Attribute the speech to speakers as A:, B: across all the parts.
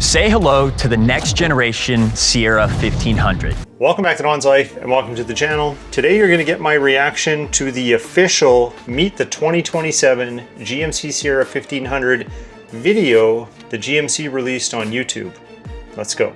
A: Say hello to the next generation Sierra 1500.
B: Welcome back to DONSLIFE and welcome to the channel. Today you're going to get my reaction to the official Meet the 2027 GMC Sierra 1500 video the GMC released on YouTube. Let's go.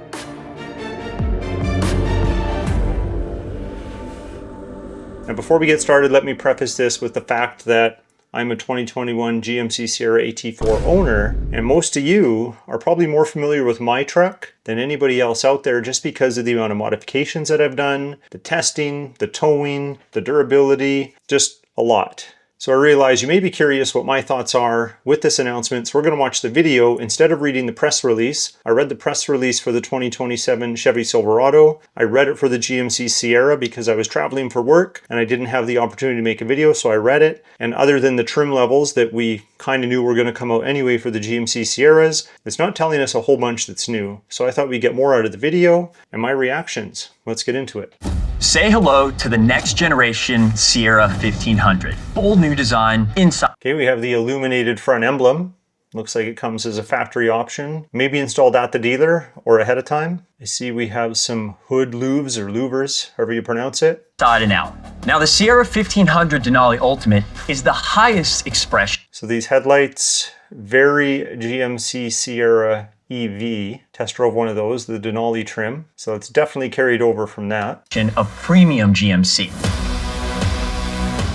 B: Now before we get started, let me preface this with the fact that I'm a 2021 GMC Sierra AT4 owner, and most of you are probably more familiar with my truck than anybody else out there just because of the amount of modifications that I've done, the testing, the towing, the durability, just a lot. So I realize you may be curious what my thoughts are with this announcement, so we're going to watch the video instead of reading the press release. I read the press release for the 2027 Chevy Silverado. I read it for the GMC Sierra because I was traveling for work and I didn't have the opportunity to make a video, so I read it. And other than the trim levels that we kind of knew were going to come out anyway for the GMC Sierras, it's not telling us a whole bunch that's new. So I thought we'd get more out of the video and my reactions. Let's get into it.
A: Say hello to the next generation Sierra 1500. Bold new design inside.
B: Okay, we have the illuminated front emblem. Looks like it comes as a factory option. Maybe installed at the dealer or ahead of time. I see we have some hood louvers or louvers, however you pronounce it.
A: Side and out. Now the Sierra 1500 Denali Ultimate is the highest expression.
B: So these headlights, very GMC Sierra EV. Test drove one of those, the Denali trim. So it's definitely carried over from that.
A: Of premium GMC.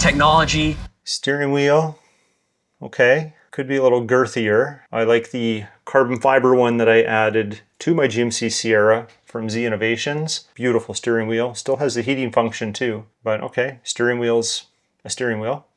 A: Technology.
B: Steering wheel, okay. Could be a little girthier. I like the carbon fiber one that I added to my GMC Sierra from Z Innovations. Beautiful steering wheel. Still has the heating function too, but okay. Steering wheel's a steering wheel.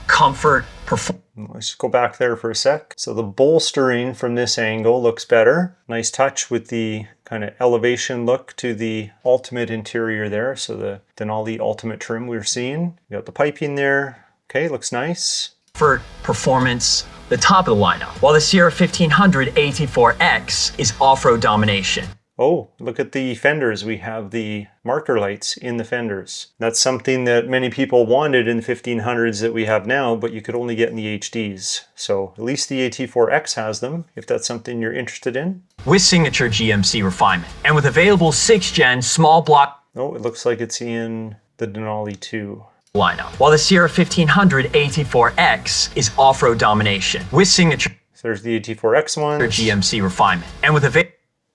A: Comfort, performance.
B: Let's just go back there for a sec. So the bolstering from this angle looks better. Nice touch with the kind of elevation look to the Ultimate interior there. So the Denali Ultimate trim we're seeing. You got the piping there. Okay, looks nice.
A: For performance, the top of the lineup, while the Sierra 1500 AT4X is off-road domination.
B: Oh, look at the fenders. We have the marker lights in the fenders. That's something that many people wanted in the 1500s that we have now, but you could only get in the HDs. So at least the AT4X has them, if that's something you're interested in.
A: With signature GMC refinement, and with available 6th gen small block.
B: Oh, it looks like it's in the Denali too.
A: Lineup, while the Sierra 1500 AT4X is off-road domination. With signature.
B: So there's the AT4X one.
A: GMC refinement, and with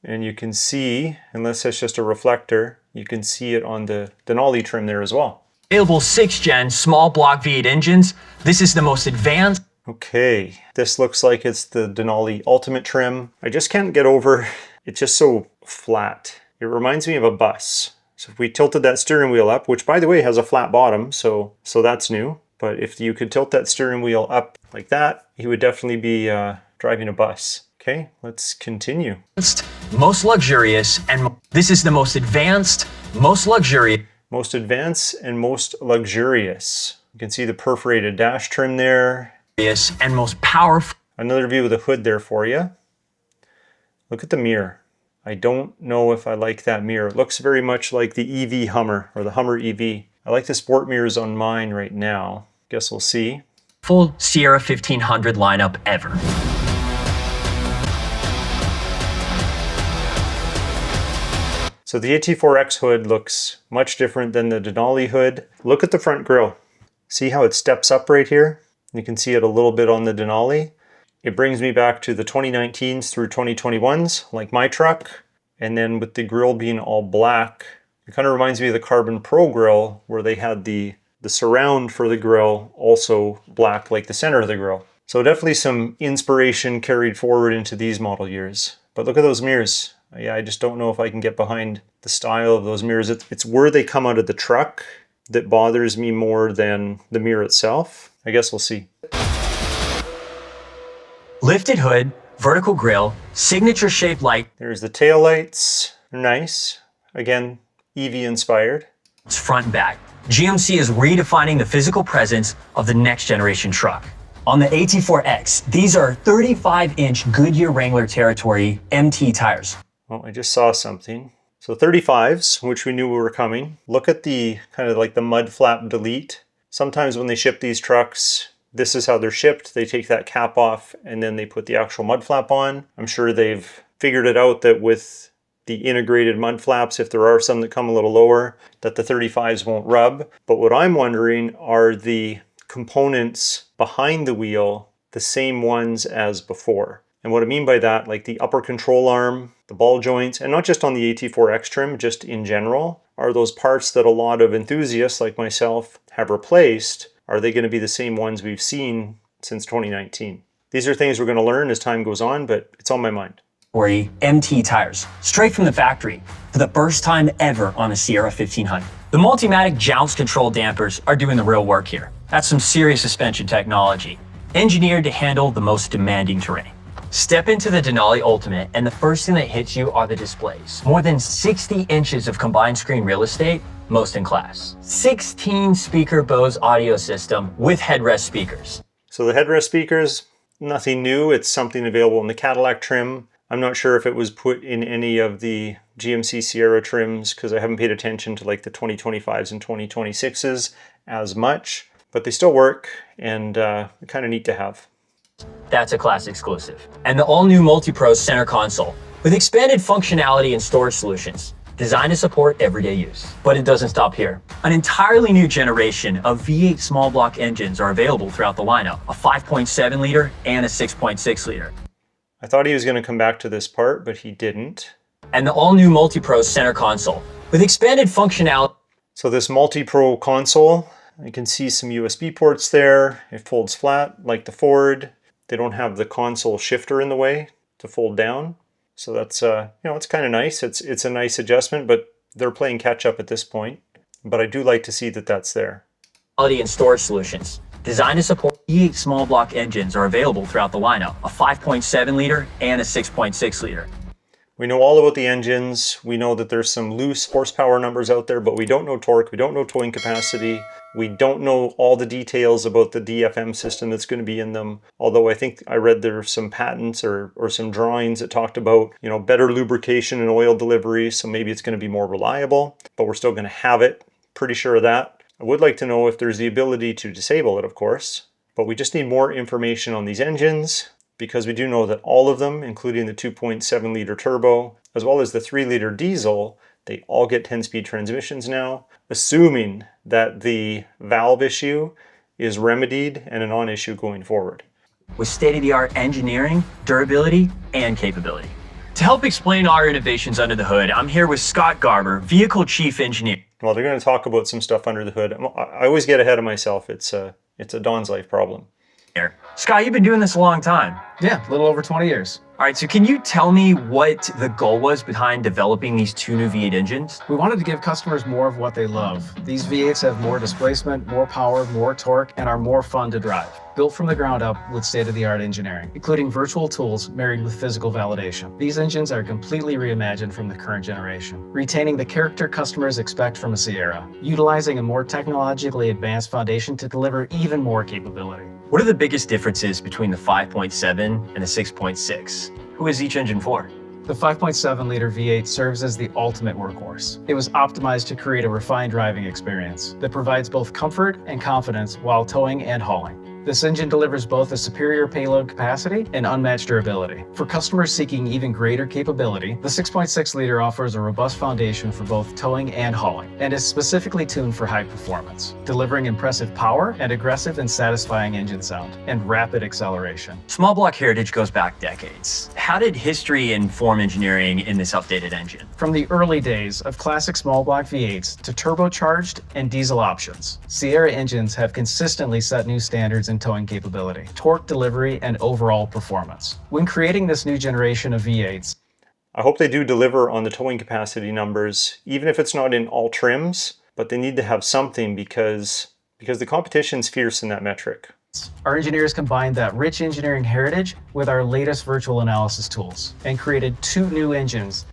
B: and you can see, unless it's just a reflector, you can see it on the Denali trim there as well.
A: Available 6th gen small block V8 engines. This is the most advanced.
B: Okay, this looks like it's the Denali Ultimate trim. I just can't get over, it's just so flat. It reminds me of a bus. So if we tilted that steering wheel up, which by the way has a flat bottom, so that's new. But if you could tilt that steering wheel up like that, you would definitely be driving a bus. Okay, let's continue.
A: Most luxurious, and this is the most advanced, most luxurious.
B: Most advanced and most luxurious. You can see the perforated dash trim there.
A: And most powerful.
B: Another view of the hood there for you. Look at the mirror. I don't know if I like that mirror. It looks very much like the EV Hummer or the Hummer EV. I like the sport mirrors on mine right now. Guess we'll see.
A: Full Sierra 1500 lineup ever.
B: So the AT4X hood looks much different than the Denali hood. Look at the front grille. See how it steps up right here? You can see it a little bit on the Denali. It brings me back to the 2019s through 2021s, like my truck. And then with the grille being all black, it kind of reminds me of the Carbon Pro grille where they had the surround for the grille also black like the center of the grille. So definitely some inspiration carried forward into these model years. But look at those mirrors. Yeah, I just don't know if I can get behind the style of those mirrors. It's where they come out of the truck that bothers me more than the mirror itself. I guess we'll see.
A: Lifted hood, vertical grille, signature shaped light.
B: There's the tail lights. They're nice. Again, EV inspired.
A: It's front and back. GMC is redefining the physical presence of the next generation truck. On the AT4X, these are 35-inch Goodyear Wrangler Territory MT tires.
B: Well, I just saw something. So 35s, which we knew were coming. Look at the kind of like the mud flap delete. Sometimes when they ship these trucks, this is how they're shipped. They take that cap off and then they put the actual mud flap on. I'm sure they've figured it out that with the integrated mud flaps, if there are some that come a little lower, that the 35s won't rub. But what I'm wondering, are the components behind the wheel the same ones as before? And what I mean by that, like the upper control arm, the ball joints, and not just on the AT4X trim, just in general, are those parts that a lot of enthusiasts like myself have replaced, are they going to be the same ones we've seen since 2019? These are things we're going to learn as time goes on, but it's on my mind.
A: MT tires, straight from the factory, for the first time ever on a Sierra 1500. The Multimatic Jounce control dampers are doing the real work here. That's some serious suspension technology, engineered to handle the most demanding terrain. Step into the Denali Ultimate, and the first thing that hits you are the displays. More than 60 inches of combined screen real estate, most in class. 16 speaker Bose audio system with headrest speakers.
B: So the headrest speakers, nothing new. It's something available in the Cadillac trim. I'm not sure if it was put in any of the GMC Sierra trims because I haven't paid attention to like the 2025s and 2026s as much, but they still work and kind of neat to have.
A: That's a class exclusive. And the all-new MultiPro center console with expanded functionality and storage solutions designed to support everyday use. But it doesn't stop here. An entirely new generation of V8 small block engines are available throughout the lineup, a 5.7 liter and a 6.6 liter.
B: I thought he was going to come back to this part, but he didn't.
A: And the all-new MultiPro center console with expanded functionality.
B: So this MultiPro console, you can see some USB ports there. It folds flat like the Ford. They don't have the console shifter in the way to fold down. So that's, it's kind of nice. It's a nice adjustment, but they're playing catch up at this point. But I do like to see that that's there.
A: And storage solutions designed to support V8 small block engines are available throughout the lineup, a 5.7 liter and a 6.6 liter.
B: We know all about the engines. We know that there's some loose horsepower numbers out there, but we don't know torque. We don't know towing capacity. We don't know all the details about the DFM system that's going to be in them. Although I think I read there's some patents or some drawings that talked about, better lubrication and oil delivery. So maybe it's going to be more reliable, but we're still going to have it. Pretty sure of that. I would like to know if there's the ability to disable it, of course, but we just need more information on these engines, because we do know that all of them, including the 2.7 liter turbo, as well as the 3 liter diesel, they all get 10-speed transmissions now, assuming that the valve issue is remedied and a non-issue going forward.
A: With state-of-the-art engineering, durability, and capability. To help explain our innovations under the hood, I'm here with Scott Garber, Vehicle Chief Engineer.
B: Well, they're going to talk about some stuff under the hood. I always get ahead of myself. It's a DONSLIFE problem.
A: Scott, you've been doing this a long time.
C: Yeah, a little over 20 years.
A: All right, so can you tell me what the goal was behind developing these two new V8 engines?
C: We wanted to give customers more of what they love. These V8s have more displacement, more power, more torque, and are more fun to drive. Built from the ground up with state-of-the-art engineering, including virtual tools married with physical validation. These engines are completely reimagined from the current generation, retaining the character customers expect from a Sierra, utilizing a more technologically advanced foundation to deliver even more capability.
A: What are the biggest differences between the 5.7 and the 6.6? Who is each engine for?
C: The 5.7-liter V8 serves as the ultimate workhorse. It was optimized to create a refined driving experience that provides both comfort and confidence while towing and hauling. This engine delivers both a superior payload capacity and unmatched durability. For customers seeking even greater capability, the 6.6-liter offers a robust foundation for both towing and hauling, and is specifically tuned for high performance, delivering impressive power and aggressive and satisfying engine sound, and rapid acceleration.
A: Small block heritage goes back decades. How did history inform engineering in this updated engine?
C: From the early days of classic small block V8s to turbocharged and diesel options, Sierra engines have consistently set new standards in towing capability, torque delivery, and overall performance. When creating this new generation of V8s,
B: I hope they do deliver on the towing capacity numbers, even if it's not in all trims, but they need to have something because the competition's fierce in that metric.
C: Our engineers combined that rich engineering heritage with our latest virtual analysis tools and created two new engines.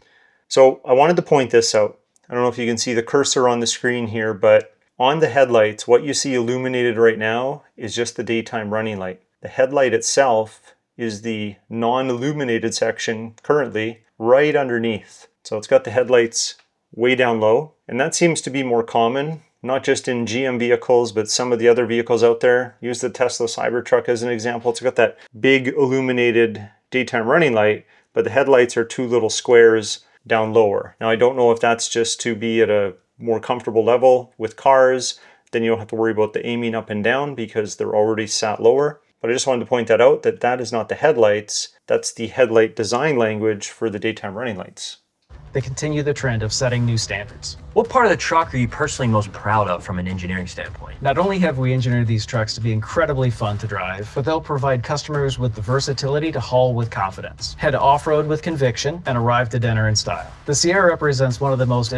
B: So I wanted to point this out. I don't know if you can see the cursor on the screen here, but on the headlights, what you see illuminated right now is just the daytime running light. The headlight itself is the non-illuminated section currently right underneath. So it's got the headlights way down low, and that seems to be more common, not just in GM vehicles, but some of the other vehicles out there. Use the Tesla Cybertruck as an example. It's got that big illuminated daytime running light, but the headlights are two little squares down lower. Now I don't know if that's just to be at a more comfortable level with cars, then you don't have to worry about the aiming up and down because they're already sat lower. But I just wanted to point that out, that that is not the headlights, that's the headlight design language for the daytime running lights.
C: They continue the trend of setting new standards.
A: What part of the truck are you personally most proud of from an engineering standpoint?
C: Not only have we engineered these trucks to be incredibly fun to drive, but they'll provide customers with the versatility to haul with confidence, head off-road with conviction, and arrive to dinner in style. The Sierra represents one of the most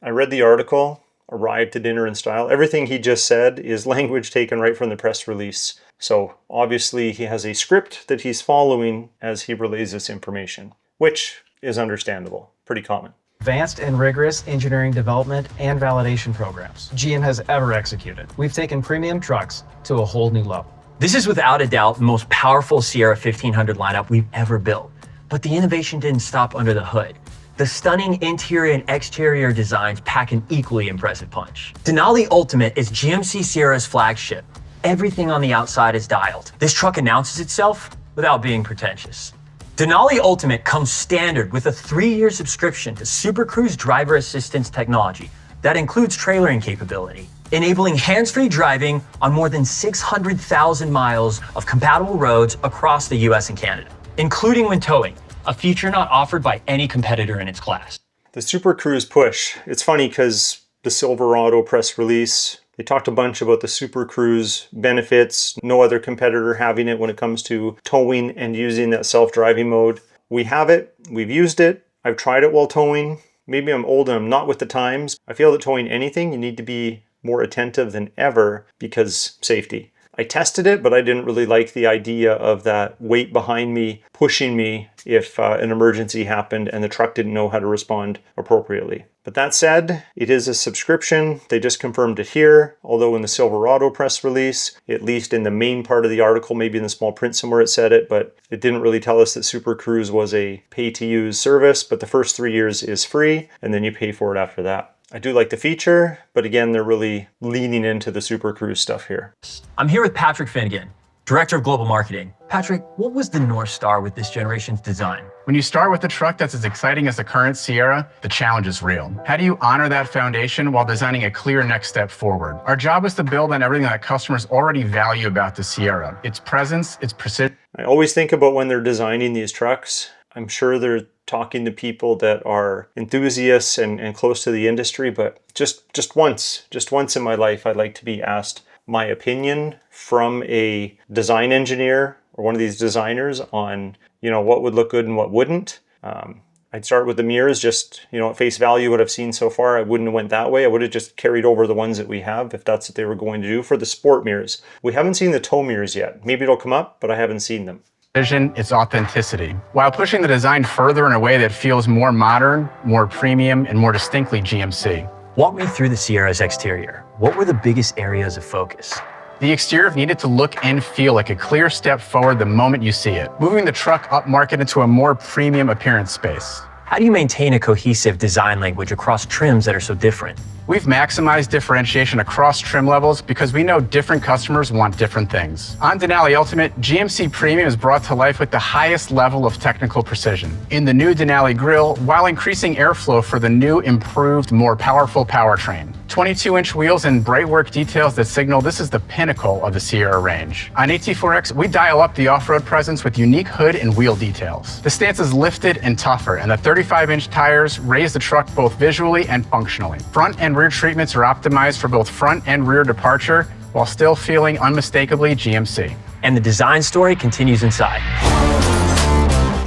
B: I read the article, arrive to dinner in style. Everything he just said is language taken right from the press release. So obviously he has a script that he's following as he relays this information, which is understandable, pretty common.
C: advanced and rigorous engineering development and validation programs GM has ever executed. We've taken premium trucks to a whole new level.
A: This is without a doubt the most powerful Sierra 1500 lineup we've ever built. But the innovation didn't stop under the hood. The stunning interior and exterior designs pack an equally impressive punch. Denali Ultimate is GMC Sierra's flagship. Everything on the outside is dialed. This truck announces itself without being pretentious. Denali Ultimate comes standard with a 3-year subscription to Super Cruise driver assistance technology that includes trailering capability, enabling hands-free driving on more than 600,000 miles of compatible roads across the US and Canada, including when towing, a feature not offered by any competitor in its class.
B: The Super Cruise push. It's funny because the Silverado press release, they talked a bunch about the Super Cruise benefits, no other competitor having it when it comes to towing and using that self-driving mode. We have it, we've used it, I've tried it while towing. Maybe I'm old and I'm not with the times. I feel that towing anything, you need to be more attentive than ever because safety. I tested it, but I didn't really like the idea of that weight behind me pushing me if an emergency happened and the truck didn't know how to respond appropriately. But that said, it is a subscription. They just confirmed it here, although in the Silverado press release, at least in the main part of the article, maybe in the small print somewhere it said it, but it didn't really tell us that Super Cruise was a pay-to-use service, but the first 3 years is free, and then you pay for it after that. I do like the feature, but again, they're really leaning into the Super Cruise stuff here.
A: I'm here with Patrick Finnegan, Director of Global Marketing. Patrick, what was the North Star with this generation's design?
D: When you start with a truck that's as exciting as the current Sierra, the challenge is real. How do you honor that foundation while designing a clear next step forward? Our job is to build on everything that customers already value about the Sierra. Its presence, its precision.
B: I always think about when they're designing these trucks, I'm sure they're talking to people that are enthusiasts and close to the industry, but just once in my life, I'd like to be asked my opinion from a design engineer or one of these designers on, what would look good and what wouldn't. I'd start with the mirrors, just, at face value, what I've seen so far, I wouldn't have went that way. I would have just carried over the ones that we have if that's what they were going to do for the sport mirrors. We haven't seen the tow mirrors yet. Maybe it'll come up, but I haven't seen them.
D: Its authenticity, while pushing the design further in a way that feels more modern, more premium, and more distinctly GMC.
A: Walk me through the Sierra's exterior. What were the biggest areas of focus?
D: The exterior needed to look and feel like a clear step forward the moment you see it, moving the truck up market into a more premium appearance space.
A: How do you maintain a cohesive design language across trims that are so different?
D: We've maximized differentiation across trim levels because we know different customers want different things. On Denali Ultimate, GMC Premium is brought to life with the highest level of technical precision. In the new Denali grille, while increasing airflow for the new, improved, more powerful powertrain. 22-inch wheels and bright work details that signal this is the pinnacle of the Sierra range. On AT4X, we dial up the off-road presence with unique hood and wheel details. The stance is lifted and tougher, and the 35-inch tires raise the truck both visually and functionally. Front and rear treatments are optimized for both front and rear departure, while still feeling unmistakably GMC.
A: And the design story continues inside.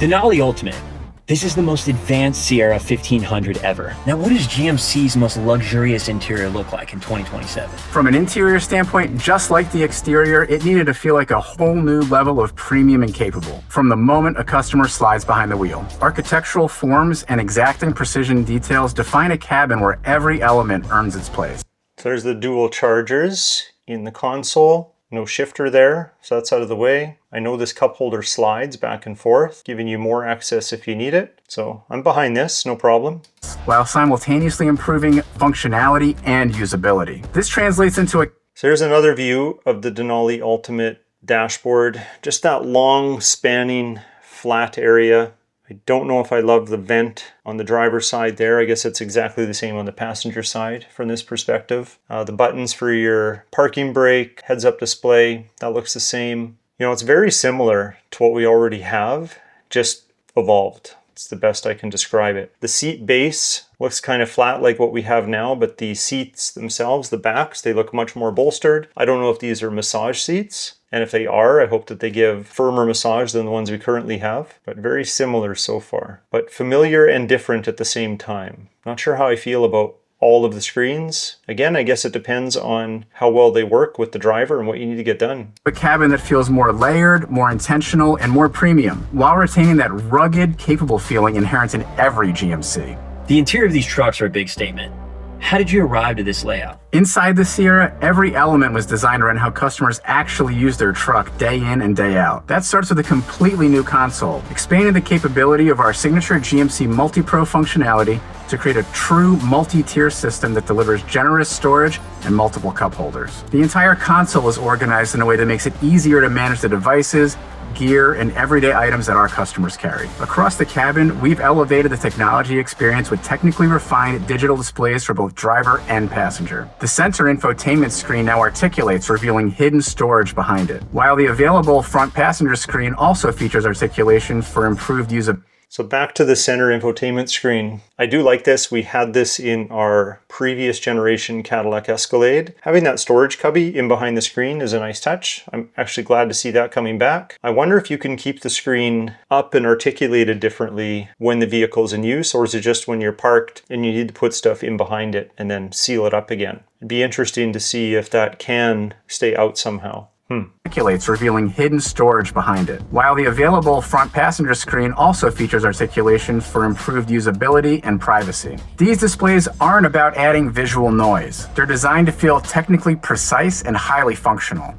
A: Denali Ultimate. This is the most advanced Sierra 1500 ever. Now, what does GMC's most luxurious interior look like in 2027?
D: From an interior standpoint, just like the exterior, it needed to feel like a whole new level of premium and capable from the moment a customer slides behind the wheel. Architectural forms and exacting precision details define a cabin where every element earns its place.
B: So there's the dual chargers in the console. No shifter there, so that's out of the way. I know this cup holder slides back and forth, giving you more access if you need it. So I'm behind this, no problem.
D: While simultaneously improving functionality and usability. This translates into a...
B: So here's another view of the Denali Ultimate dashboard. Just that long spanning flat area. I don't know if I love the vent on the driver's side there. I guess it's exactly the same on the passenger side from this perspective. The buttons for your parking brake, heads-up display, that looks the same. You know, it's very similar to what we already have, just evolved. It's the best I can describe it. The seat base looks kind of flat like what we have now, but the seats themselves, the backs, they look much more bolstered. I don't know if these are massage seats. And if they are, I hope that they give firmer massage than the ones we currently have, but very similar so far. But familiar and different at the same time. Not sure how I feel about all of the screens. Again, I guess it depends on how well they work with the driver and what you need to get done.
D: A cabin that feels more layered, more intentional, and more premium, while retaining that rugged, capable feeling inherent in every GMC.
A: The interior of these trucks are a big statement. How did you arrive to this layout?
D: Inside the Sierra, every element was designed around how customers actually use their truck day in and day out. That starts with a completely new console, expanding the capability of our signature GMC Multi-Pro functionality to create a true multi-tier system that delivers generous storage and multiple cup holders. The entire console is organized in a way that makes it easier to manage the devices, gear, and everyday items that our customers carry. Across the cabin, we've elevated the technology experience with technically refined digital displays for both driver and passenger. The center infotainment screen now articulates, revealing hidden storage behind it, while the available front passenger screen also features articulation for improved usability.
B: So back to the center infotainment screen. I do like this. We had this in our previous generation Cadillac Escalade. Having that storage cubby in behind the screen is a nice touch. I'm actually glad to see that coming back. I wonder if you can keep the screen up and articulated differently when the vehicle's in use, or is it just when you're parked and you need to put stuff in behind it and then seal it up again? It'd be interesting to see if that can stay out somehow.
D: Articulates, revealing hidden storage behind it, while the available front passenger screen also features articulation for improved usability and privacy. These displays aren't about adding visual noise. They're designed to feel technically precise and highly functional.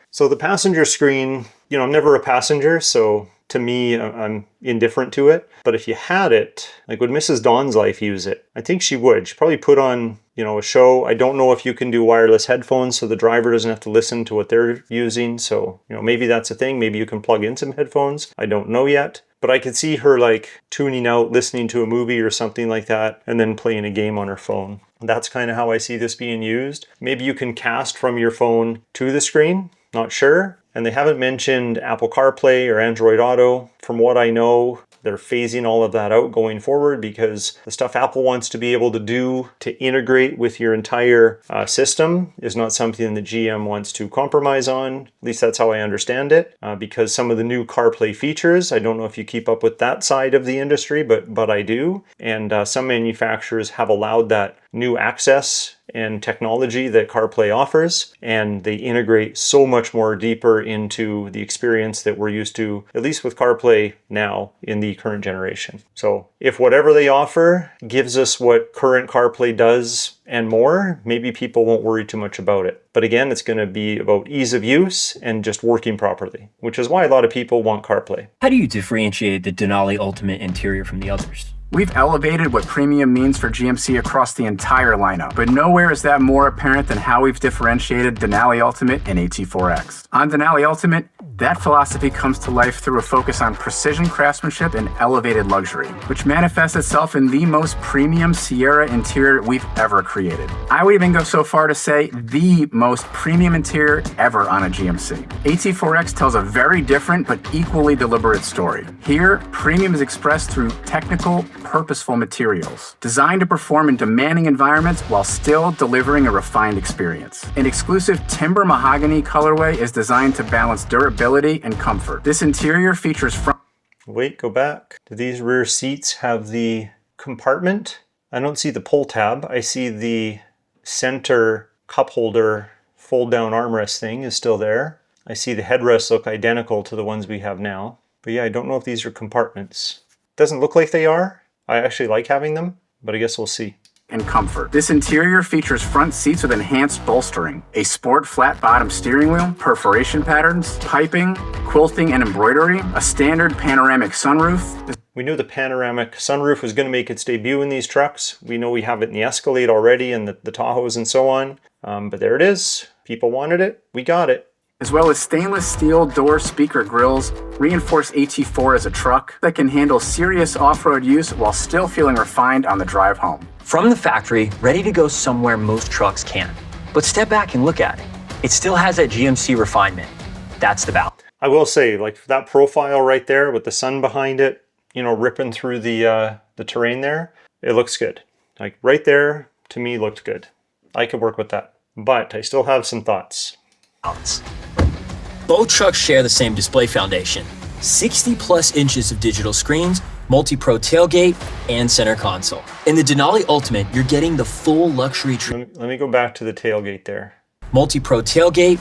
B: So the passenger screen, you know, I'm never a passenger, so to me, I'm indifferent to it. But if you had it, like would Mrs. DONSLIFE use it? I think she would. She'd probably put on, you know, a show. I don't know if you can do wireless headphones so the driver doesn't have to listen to what they're using. So, you know, maybe that's a thing. Maybe you can plug in some headphones. I don't know yet. But I could see her like tuning out, listening to a movie or something like that, and then playing a game on her phone. That's kind of how I see this being used. Maybe you can cast from your phone to the screen. Not sure. And they haven't mentioned Apple CarPlay or Android Auto. From what I know, they're phasing all of that out going forward because the stuff Apple wants to be able to do to integrate with your entire system is not something that GM wants to compromise on. At least that's how I understand it. Because some of the new CarPlay features, I don't know if you keep up with that side of the industry, but I do. And some manufacturers have allowed that new access and technology that CarPlay offers, and they integrate so much more deeper into the experience that we're used to, at least with CarPlay now in the current generation. So if whatever they offer gives us what current CarPlay does and more, maybe people won't worry too much about it. But again, it's going to be about ease of use and just working properly, which is why a lot of people want CarPlay.
A: How do you differentiate the Denali Ultimate interior from the others?
D: We've elevated what premium means for GMC across the entire lineup, but nowhere is that more apparent than how we've differentiated Denali Ultimate and AT4X. On Denali Ultimate, that philosophy comes to life through a focus on precision craftsmanship and elevated luxury, which manifests itself in the most premium Sierra interior we've ever created. I would even go so far to say the most premium interior ever on a GMC. AT4X tells a very different but equally deliberate story. Here, premium is expressed through technical, purposeful materials, designed to perform in demanding environments while still delivering a refined experience. An exclusive timber mahogany colorway is designed to balance durability and comfort. This interior features front...
B: Wait, go back. Do these rear seats have the compartment? I don't see the pull tab. I see the center cup holder fold down armrest thing is still there. I see the headrests look identical to the ones we have now. But yeah, I don't know if these are compartments. Doesn't look like they are. I actually like having them, but I guess we'll see.
D: And comfort. This interior features front seats with enhanced bolstering, a sport flat bottom steering wheel, perforation patterns, piping, quilting and embroidery, a standard panoramic sunroof.
B: We knew the panoramic sunroof was going to make its debut in these trucks. We know we have it in the Escalade already and the Tahoes and so on. But there it is. People wanted it. We got it.
D: as well as stainless steel door speaker grills, reinforce AT4 as a truck that can handle serious off-road use while still feeling refined on the drive home.
A: From the factory, ready to go somewhere most trucks can't. But step back and look at it. It still has that GMC refinement. That's the balance.
B: I will say, like that profile right there with the sun behind it, ripping through the terrain there, it looks good. Like right there, to me, looked good. I could work with that. But I still have some thoughts.
A: Both trucks share the same display foundation. 60 plus inches of digital screens, multi-pro tailgate, and center console. In the Denali Ultimate, you're getting the full luxury
B: Let me go back to the tailgate there.
A: Multi-pro tailgate.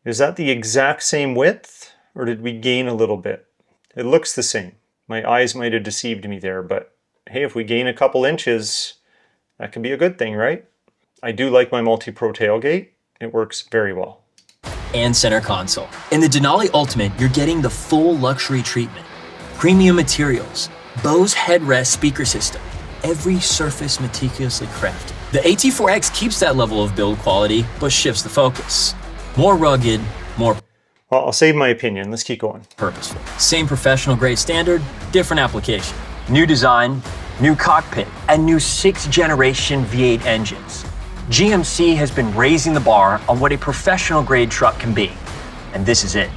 B: Is that the exact same width, or did we gain a little bit? It looks the same. My eyes might have deceived me there, but hey, if we gain a couple inches, that can be a good thing, right? I do like my multi-pro tailgate. It works very well.
A: And center console. In the Denali Ultimate, you're getting the full luxury treatment. Premium materials, Bose headrest speaker system, every surface meticulously crafted. The AT4X keeps that level of build quality, but shifts the focus. More rugged, more
B: Well, I'll save my opinion. Let's keep going.
A: purposeful. Same professional grade standard, different application. New design, new cockpit, and new 6th generation V8 engines. GMC has been raising the bar on what a professional grade truck can be, and this is it.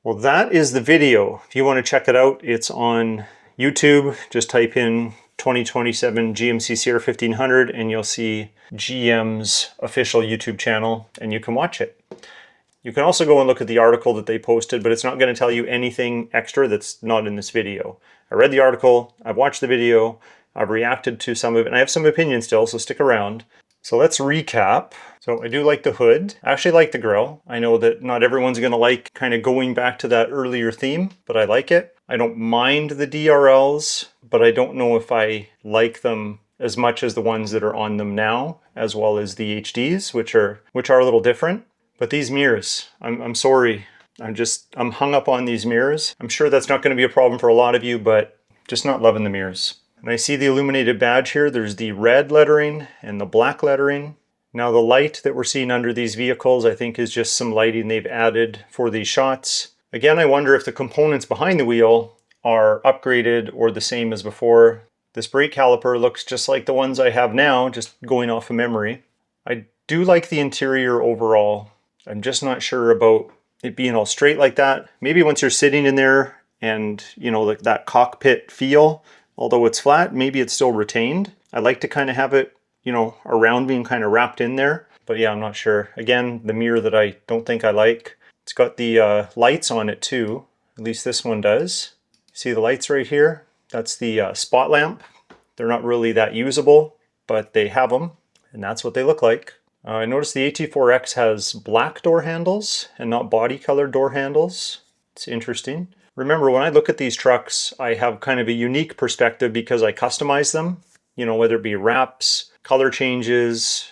B: Well, that is the video. If you want to check it out, it's on YouTube. Just type in 2027 GMC Sierra 1500 and you'll see GM's official YouTube channel and you can watch it. You can also go and look at the article that they posted, but it's not going to tell you anything extra that's not in this video. I read the article, I've watched the video, I've reacted to some of it, and I have some opinions still, so stick around. So let's recap. So I do like the hood. I actually like the grille. I know that not everyone's going to like kind of going back to that earlier theme, but I like it. I don't mind the DRLs, but I don't know if I like them as much as the ones that are on them now, as well as the HDs, which are a little different. But these mirrors, I'm sorry. I'm hung up on these mirrors. I'm sure that's not going to be a problem for a lot of you, but just not loving the mirrors. And I see the illuminated badge here. There's the red lettering and the black lettering. Now the light that we're seeing under these vehicles, I think is just some lighting they've added for these shots. Again, I wonder if the components behind the wheel are upgraded or the same as before. This brake caliper looks just like the ones I have now, just going off of memory. I do like the interior overall. I'm just not sure about it being all straight like that. Maybe once you're sitting in there and, like that cockpit feel, although it's flat, maybe it's still retained. I like to kind of have it, around me and kind of wrapped in there. But yeah, I'm not sure. Again, the mirror that I don't think I like. It's got the lights on it too. At least this one does. See the lights right here? That's the spot lamp. They're not really that usable, but they have them, and that's what they look like. I noticed the AT4X has black door handles and not body colored door handles. It's interesting. Remember, when I look at these trucks, I have kind of a unique perspective because I customize them, whether it be wraps, color changes,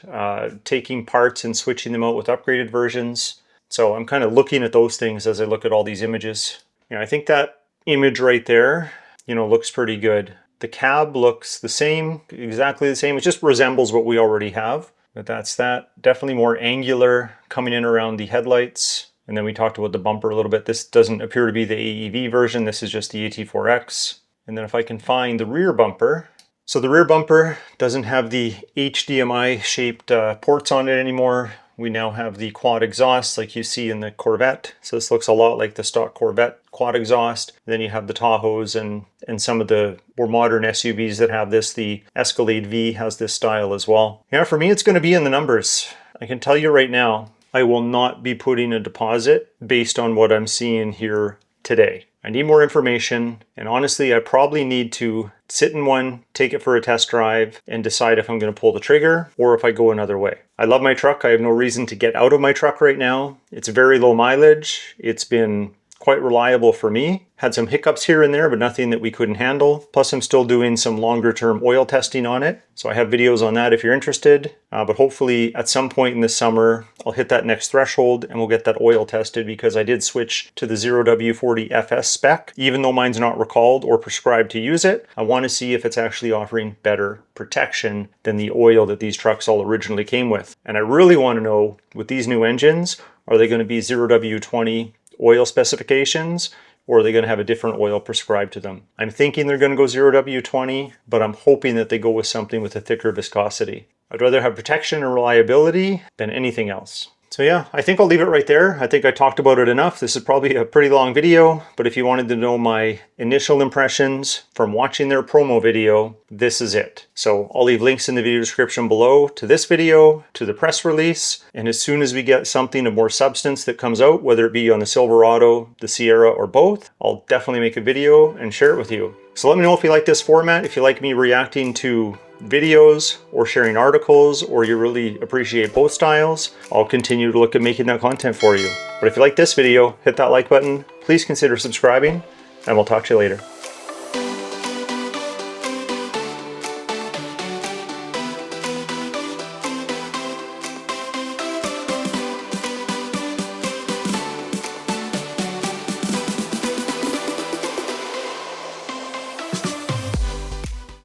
B: taking parts and switching them out with upgraded versions. So I'm kind of looking at those things as I look at all these images. I think that image right there, looks pretty good. The cab looks the same, exactly the same. It just resembles what we already have. But that's that. Definitely more angular coming in around the headlights. And then we talked about the bumper a little bit. This doesn't appear to be the AEV version. This is just the AT4X. And then if I can find the rear bumper. So the rear bumper doesn't have the HDMI shaped ports on it anymore. We now have the quad exhaust like you see in the Corvette. So this looks a lot like the stock Corvette quad exhaust. Then you have the Tahoes and some of the more modern SUVs that have this. The Escalade V has this style as well. Yeah, for me, it's going to be in the numbers. I can tell you right now, I will not be putting a deposit based on what I'm seeing here today. I need more information, and honestly, I probably need to sit in one, take it for a test drive, and decide if I'm going to pull the trigger or if I go another way. I love my truck. I have no reason to get out of my truck right now. It's very low mileage. It's been quite reliable for me. Had some hiccups here and there, but nothing that we couldn't handle. Plus I'm still doing some longer term oil testing on it. So I have videos on that if you're interested. But hopefully at some point in the summer, I'll hit that next threshold and we'll get that oil tested, because I did switch to the 0W40 FS spec. Even though mine's not recalled or prescribed to use it, I want to see if it's actually offering better protection than the oil that these trucks all originally came with. And I really want to know, with these new engines, are they going to be 0W20 oil specifications, or are they going to have a different oil prescribed to them? I'm thinking they're going to go 0W20, but I'm hoping that they go with something with a thicker viscosity. I'd rather have protection and reliability than anything else. So yeah, I think I'll leave it right there. I think I talked about it enough. This is probably a pretty long video, but if you wanted to know my initial impressions from watching their promo video, this is it. So I'll leave links in the video description below to this video, to the press release, and as soon as we get something of more substance that comes out, whether it be on the Silverado, the Sierra, or both, I'll definitely make a video and share it with you. So let me know if you like this format, if you like me reacting to videos or sharing articles, or you really appreciate both styles. I'll continue to look at making that content for you. But if you like this video, hit that like button, please consider subscribing, and we'll talk to you later.